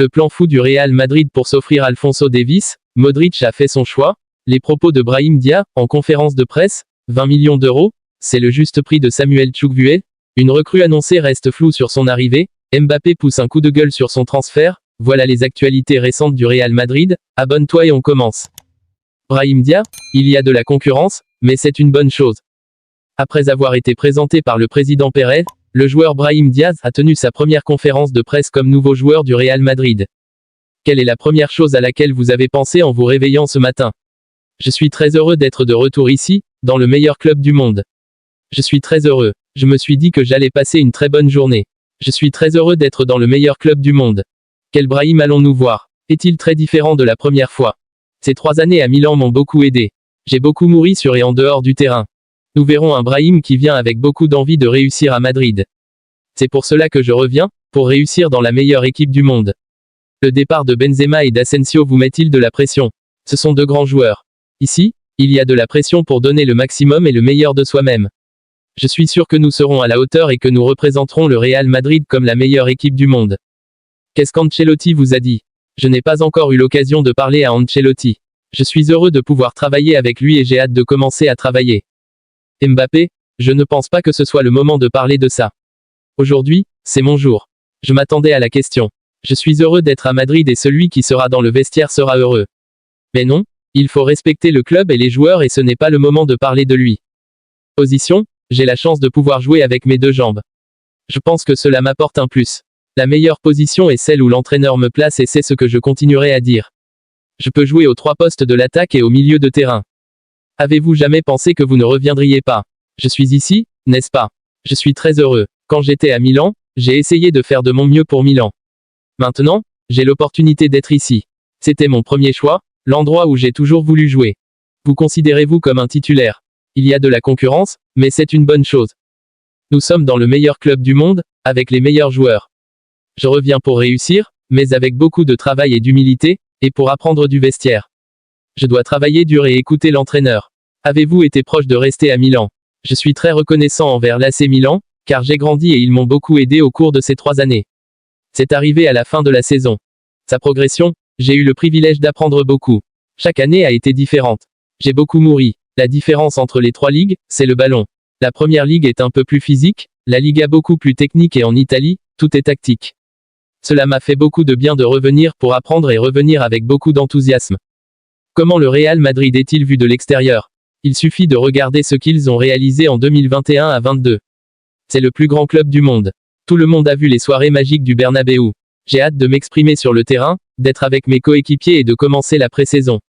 Le plan fou du Real Madrid pour s'offrir Alphonso Davies, Modric a fait son choix. Les propos de Brahim Diaz, en conférence de presse, 20 millions d'euros, c'est le juste prix de Samuel Chukwueze. Une recrue annoncée reste floue sur son arrivée. Mbappé pousse un coup de gueule sur son transfert. Voilà les actualités récentes du Real Madrid. Abonne-toi et on commence. Brahim Diaz, il y a de la concurrence, mais c'est une bonne chose. Après avoir été présenté par le président Pérez, le joueur Brahim Diaz a tenu sa première conférence de presse comme nouveau joueur du Real Madrid. Quelle est la première chose à laquelle vous avez pensé en vous réveillant ce matin? Je suis très heureux d'être de retour ici, dans le meilleur club du monde. Je suis très heureux. Je me suis dit que j'allais passer une très bonne journée. Je suis très heureux d'être dans le meilleur club du monde. Quel Brahim allons-nous voir? Est-il très différent de la première fois? Ces 3 années à Milan m'ont beaucoup aidé. J'ai beaucoup mouru sur et en dehors du terrain. Nous verrons un Brahim qui vient avec beaucoup d'envie de réussir à Madrid. C'est pour cela que je reviens, pour réussir dans la meilleure équipe du monde. Le départ de Benzema et d'Asensio vous met-il de la pression? Ce sont 2 grands joueurs. Ici, il y a de la pression pour donner le maximum et le meilleur de soi-même. Je suis sûr que nous serons à la hauteur et que nous représenterons le Real Madrid comme la meilleure équipe du monde. Qu'est-ce qu'Ancelotti vous a dit? Je n'ai pas encore eu l'occasion de parler à Ancelotti. Je suis heureux de pouvoir travailler avec lui et j'ai hâte de commencer à travailler. Mbappé, je ne pense pas que ce soit le moment de parler de ça. Aujourd'hui, c'est mon jour. Je m'attendais à la question. Je suis heureux d'être à Madrid et celui qui sera dans le vestiaire sera heureux. Mais non, il faut respecter le club et les joueurs et ce n'est pas le moment de parler de lui. Position, j'ai la chance de pouvoir jouer avec mes 2 jambes. Je pense que cela m'apporte un plus. La meilleure position est celle où l'entraîneur me place et c'est ce que je continuerai à dire. Je peux jouer aux 3 postes de l'attaque et au milieu de terrain. Avez-vous jamais pensé que vous ne reviendriez pas? Je suis ici, n'est-ce pas? Je suis très heureux. Quand j'étais à Milan, j'ai essayé de faire de mon mieux pour Milan. Maintenant, j'ai l'opportunité d'être ici. C'était mon premier choix, l'endroit où j'ai toujours voulu jouer. Vous considérez-vous comme un titulaire? Il y a de la concurrence, mais c'est une bonne chose. Nous sommes dans le meilleur club du monde, avec les meilleurs joueurs. Je reviens pour réussir, mais avec beaucoup de travail et d'humilité, et pour apprendre du vestiaire. Je dois travailler dur et écouter l'entraîneur. Avez-vous été proche de rester à Milan? Je suis très reconnaissant envers l'AC Milan, car j'ai grandi et ils m'ont beaucoup aidé au cours de ces 3 années. C'est arrivé à la fin de la saison. Sa progression, j'ai eu le privilège d'apprendre beaucoup. Chaque année a été différente. J'ai beaucoup mouru. La différence entre les 3 ligues, c'est le ballon. La première ligue est un peu plus physique, la Liga beaucoup plus technique et en Italie, tout est tactique. Cela m'a fait beaucoup de bien de revenir pour apprendre et revenir avec beaucoup d'enthousiasme. Comment le Real Madrid est-il vu de l'extérieur? Il suffit de regarder ce qu'ils ont réalisé en 2021 à 22. C'est le plus grand club du monde. Tout le monde a vu les soirées magiques du Bernabéu. J'ai hâte de m'exprimer sur le terrain, d'être avec mes coéquipiers et de commencer la pré-saison.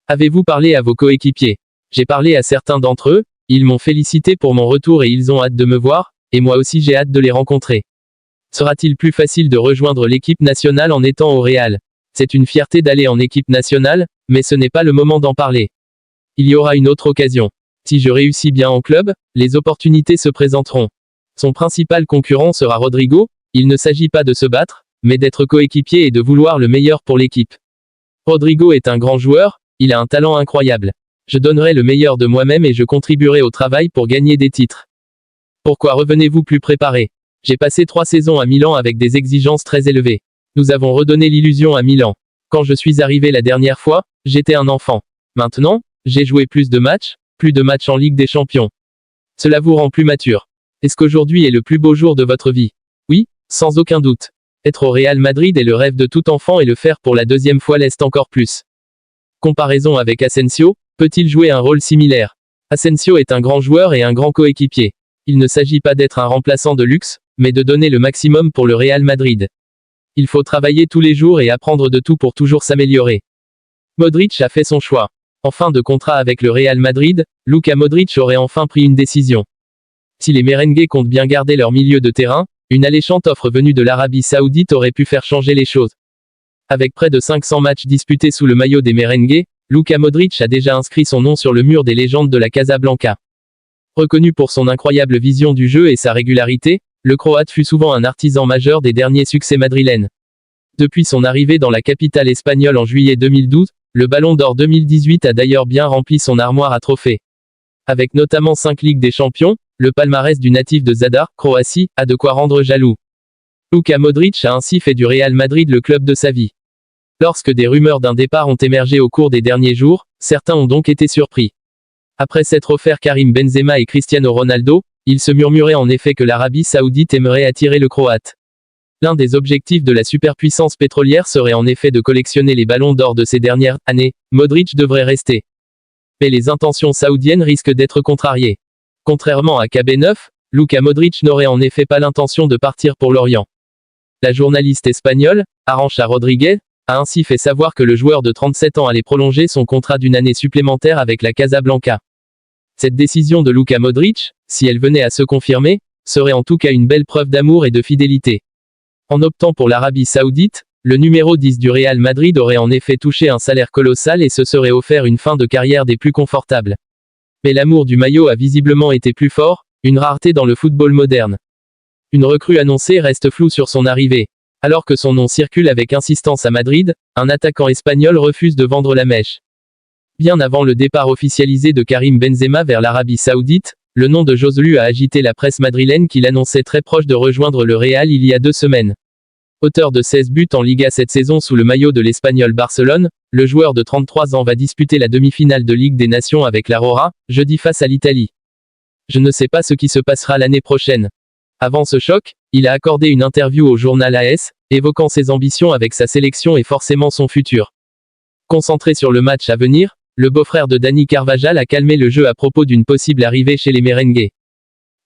Avez-vous parlé à vos coéquipiers? J'ai parlé à certains d'entre eux, ils m'ont félicité pour mon retour et ils ont hâte de me voir, et moi aussi j'ai hâte de les rencontrer. Sera-t-il plus facile de rejoindre l'équipe nationale en étant au Real? C'est une fierté d'aller en équipe nationale, mais ce n'est pas le moment d'en parler. Il y aura une autre occasion. Si je réussis bien en club, les opportunités se présenteront. Son principal concurrent sera Rodrigo, il ne s'agit pas de se battre, mais d'être coéquipier et de vouloir le meilleur pour l'équipe. Rodrigo est un grand joueur, il a un talent incroyable. Je donnerai le meilleur de moi-même et je contribuerai au travail pour gagner des titres. Pourquoi revenez-vous plus préparé? J'ai passé 3 saisons à Milan avec des exigences très élevées. Nous avons redonné l'illusion à Milan. Quand je suis arrivé la dernière fois, j'étais un enfant. Maintenant, j'ai joué plus de matchs en Ligue des Champions. Cela vous rend plus mature. Est-ce qu'aujourd'hui est le plus beau jour de votre vie? Oui, sans aucun doute. Être au Real Madrid est le rêve de tout enfant et le faire pour la 2e fois l'est encore plus. Comparaison avec Asensio, peut-il jouer un rôle similaire? Asensio est un grand joueur et un grand coéquipier. Il ne s'agit pas d'être un remplaçant de luxe, mais de donner le maximum pour le Real Madrid. Il faut travailler tous les jours et apprendre de tout pour toujours s'améliorer. Modric a fait son choix. En fin de contrat avec le Real Madrid, Luka Modric aurait enfin pris une décision. Si les merengues comptent bien garder leur milieu de terrain, une alléchante offre venue de l'Arabie Saoudite aurait pu faire changer les choses. Avec près de 500 matchs disputés sous le maillot des merengues, Luka Modric a déjà inscrit son nom sur le mur des légendes de la Casablanca. Reconnu pour son incroyable vision du jeu et sa régularité, le Croate fut souvent un artisan majeur des derniers succès madrilènes. Depuis son arrivée dans la capitale espagnole en juillet 2012, le Ballon d'Or 2018 a d'ailleurs bien rempli son armoire à trophées. Avec notamment 5 Ligues des Champions, le palmarès du natif de Zadar, Croatie, a de quoi rendre jaloux. Luka Modric a ainsi fait du Real Madrid le club de sa vie. Lorsque des rumeurs d'un départ ont émergé au cours des derniers jours, certains ont donc été surpris. Après s'être offert Karim Benzema et Cristiano Ronaldo, il se murmurait en effet que l'Arabie Saoudite aimerait attirer le Croate. L'un des objectifs de la superpuissance pétrolière serait en effet de collectionner les ballons d'or de ces dernières années. Modric devrait rester. Mais les intentions saoudiennes risquent d'être contrariées. Contrairement à KB9, Luka Modric n'aurait en effet pas l'intention de partir pour l'Orient. La journaliste espagnole, Arantxa Rodriguez, a ainsi fait savoir que le joueur de 37 ans allait prolonger son contrat d'une année supplémentaire avec la Casablanca. Cette décision de Luka Modric, si elle venait à se confirmer, serait en tout cas une belle preuve d'amour et de fidélité. En optant pour l'Arabie Saoudite, le numéro 10 du Real Madrid aurait en effet touché un salaire colossal et se serait offert une fin de carrière des plus confortables. Mais l'amour du maillot a visiblement été plus fort, une rareté dans le football moderne. Une recrue annoncée reste floue sur son arrivée. Alors que son nom circule avec insistance à Madrid, un attaquant espagnol refuse de vendre la mèche. Bien avant le départ officialisé de Karim Benzema vers l'Arabie Saoudite, le nom de Joselu a agité la presse madrilène qui l'annonçait très proche de rejoindre le Real il y a 2 semaines. Auteur de 16 buts en Liga cette saison sous le maillot de l'Espagnol Barcelone, le joueur de 33 ans va disputer la demi-finale de Ligue des Nations avec l'Aurora, jeudi face à l'Italie. Je ne sais pas ce qui se passera l'année prochaine. Avant ce choc, il a accordé une interview au journal AS, évoquant ses ambitions avec sa sélection et forcément son futur. Concentré sur le match à venir, le beau-frère de Dani Carvajal a calmé le jeu à propos d'une possible arrivée chez les merengues.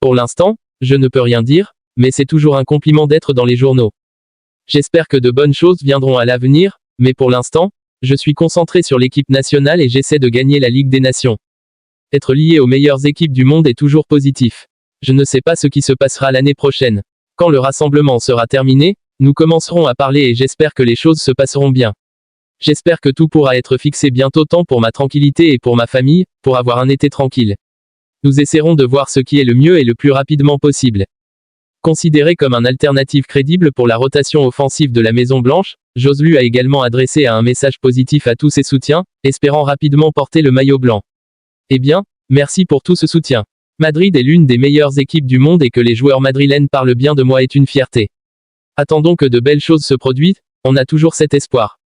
Pour l'instant, je ne peux rien dire, mais c'est toujours un compliment d'être dans les journaux. J'espère que de bonnes choses viendront à l'avenir, mais pour l'instant, je suis concentré sur l'équipe nationale et j'essaie de gagner la Ligue des Nations. Être lié aux meilleures équipes du monde est toujours positif. Je ne sais pas ce qui se passera l'année prochaine. Quand le rassemblement sera terminé, nous commencerons à parler et j'espère que les choses se passeront bien. J'espère que tout pourra être fixé bientôt tant pour ma tranquillité et pour ma famille, pour avoir un été tranquille. Nous essaierons de voir ce qui est le mieux et le plus rapidement possible. Considéré comme un alternative crédible pour la rotation offensive de la Maison Blanche, Joselu a également adressé un message positif à tous ses soutiens, espérant rapidement porter le maillot blanc. Eh bien, merci pour tout ce soutien. Madrid est l'une des meilleures équipes du monde et que les joueurs madrilènes parlent bien de moi est une fierté. Attendons que de belles choses se produisent, on a toujours cet espoir.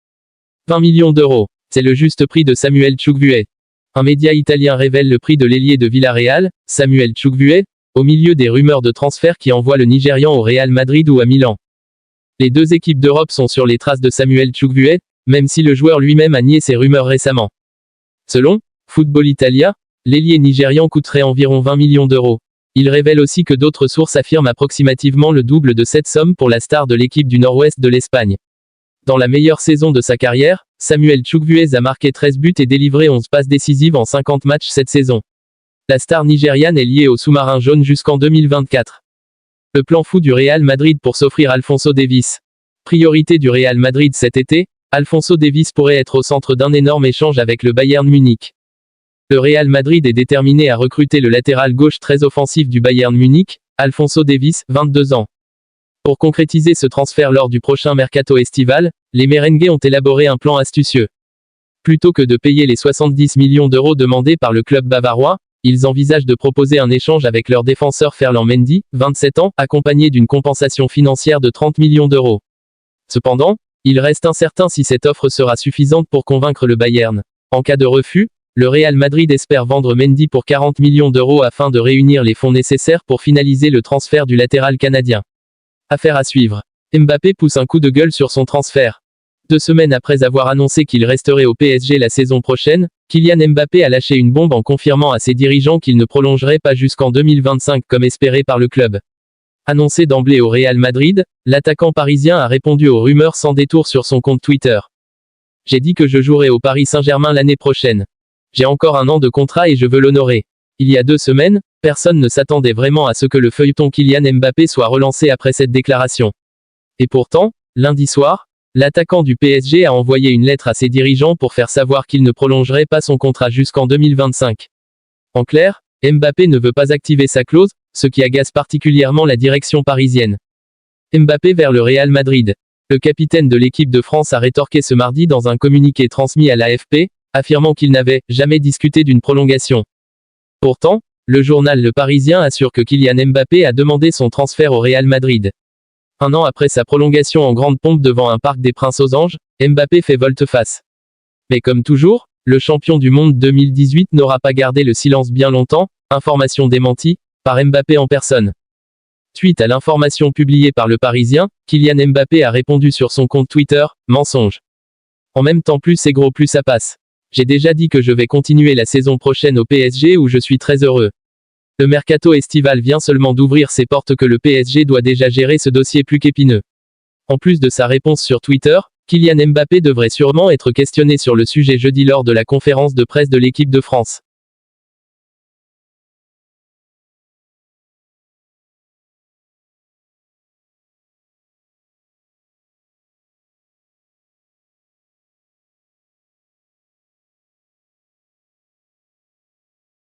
20 millions d'euros, c'est le juste prix de Samuel Chukwueze. Un média italien révèle le prix de l'ailier de Villarreal, Samuel Chukwueze, au milieu des rumeurs de transfert qui envoient le Nigérian au Real Madrid ou à Milan. Les deux équipes d'Europe sont sur les traces de Samuel Chukwueze, même si le joueur lui-même a nié ces rumeurs récemment. Selon Football Italia, l'ailier nigérian coûterait environ 20 millions d'euros. Il révèle aussi que d'autres sources affirment approximativement le double de cette somme pour la star de l'équipe du nord-ouest de l'Espagne. Dans la meilleure saison de sa carrière, Samuel Chukwueze a marqué 13 buts et délivré 11 passes décisives en 50 matchs cette saison. La star nigériane est liée au sous-marin jaune jusqu'en 2024. Le plan fou du Real Madrid pour s'offrir Alphonso Davies. Priorité du Real Madrid cet été, Alphonso Davies pourrait être au centre d'un énorme échange avec le Bayern Munich. Le Real Madrid est déterminé à recruter le latéral gauche très offensif du Bayern Munich, Alphonso Davies, 22 ans. Pour concrétiser ce transfert lors du prochain mercato estival, les merengues ont élaboré un plan astucieux. Plutôt que de payer les 70 millions d'euros demandés par le club bavarois, ils envisagent de proposer un échange avec leur défenseur Ferland Mendy, 27 ans, accompagné d'une compensation financière de 30 millions d'euros. Cependant, il reste incertain si cette offre sera suffisante pour convaincre le Bayern. En cas de refus, le Real Madrid espère vendre Mendy pour 40 millions d'euros afin de réunir les fonds nécessaires pour finaliser le transfert du latéral canadien. Affaire à suivre. Mbappé pousse un coup de gueule sur son transfert. 2 semaines après avoir annoncé qu'il resterait au PSG la saison prochaine, Kylian Mbappé a lâché une bombe en confirmant à ses dirigeants qu'il ne prolongerait pas jusqu'en 2025 comme espéré par le club. Annoncé d'emblée au Real Madrid, l'attaquant parisien a répondu aux rumeurs sans détour sur son compte Twitter. J'ai dit que je jouerai au Paris Saint-Germain l'année prochaine. J'ai encore 1 an de contrat et je veux l'honorer. Il y a 2 semaines, personne ne s'attendait vraiment à ce que le feuilleton Kylian Mbappé soit relancé après cette déclaration. Et pourtant, lundi soir, l'attaquant du PSG a envoyé une lettre à ses dirigeants pour faire savoir qu'il ne prolongerait pas son contrat jusqu'en 2025. En clair, Mbappé ne veut pas activer sa clause, ce qui agace particulièrement la direction parisienne. Mbappé vers le Real Madrid. Le capitaine de l'équipe de France a rétorqué ce mardi dans un communiqué transmis à l'AFP, affirmant qu'il n'avait jamais discuté d'une prolongation. Pourtant, le journal Le Parisien assure que Kylian Mbappé a demandé son transfert au Real Madrid. Un an après sa prolongation en grande pompe devant un Parc des Princes aux Anges, Mbappé fait volte-face. Mais comme toujours, le champion du monde 2018 n'aura pas gardé le silence bien longtemps, information démentie, par Mbappé en personne. Suite à l'information publiée par Le Parisien, Kylian Mbappé a répondu sur son compte Twitter, « Mensonge. En même temps plus c'est gros plus ça passe. J'ai déjà dit que je vais continuer la saison prochaine au PSG où je suis très heureux. Le mercato estival vient seulement d'ouvrir ses portes que le PSG doit déjà gérer ce dossier plus qu'épineux. » En plus de sa réponse sur Twitter, Kylian Mbappé devrait sûrement être questionné sur le sujet jeudi lors de la conférence de presse de l'équipe de France.